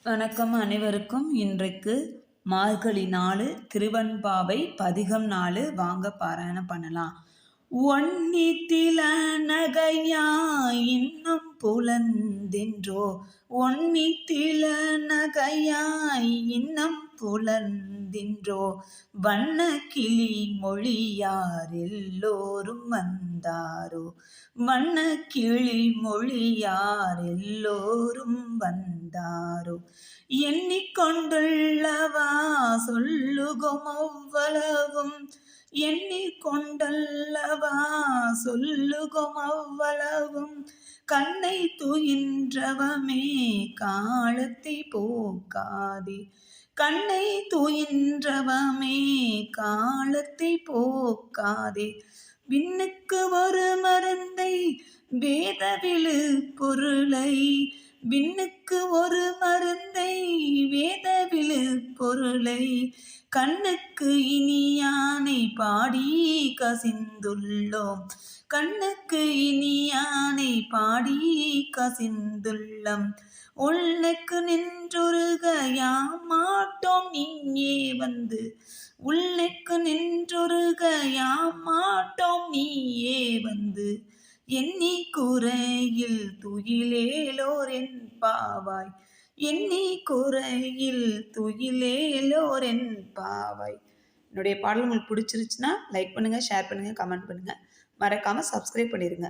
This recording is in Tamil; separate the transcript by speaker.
Speaker 1: வணக்கம் அனைவருக்கும். இன்றைக்கு மார்கழி 4 திருவெண்பாவை பதிகம் 4 வாங்க பாராயணம் பண்ணலாம். ஒன்னித்தில நகையாய் இன்னும் புலந்தின்றோ, ஒன்னித்தில நகையாய் இன்னும் புலந்தின்றோ, வண்ண கிளி மொழியார் எல்லோரும் வந்தாரோ, வண்ண கிளி மொழியார் எல்லோரும் வந்தாரோ, எண்ணிக்கொண்டுள்ளவா சொல்லுகும் அவ்வளவும், எண்ணிக்கொண்டல்லவா சொல்லுகும் அவ்வளவும், கண்ணை துயின்றவமே காலத்தை போக்காதே, கண்ணை துயின்றவமே காலத்தை போக்காதே, விண்ணுக்கு ஒரு மருந்தை வேதவிழு பொருளை, விண்ணுக்கு ஒரு மருந்தை வேதவிழு பொருளை, கண்ணுக்கு இனியானை பாடி கசிந்துள்ளோம், கண்ணுக்கு இனியானை பாடி கசிந்துள்ளம், உள்ளக்கு நின்றொருக யாமாட்டோம் நீயே வந்து, உள்ளக்கு நின்றொருக யாமாட்டோம் நீயே வந்து, எண்ணி குறையில் துயிலேலோர் என் பாவாய், எண்ணி குறையில் துயிலேலோர் என் பாவாய். என்னுடைய பாடல் உங்களுக்கு பிடிச்சிருச்சுன்னா லைக் பண்ணுங்கள், ஷேர் பண்ணுங்கள், கமெண்ட் பண்ணுங்கள். மறக்காமல் சப்ஸ்கிரைப் பண்ணிடுங்க.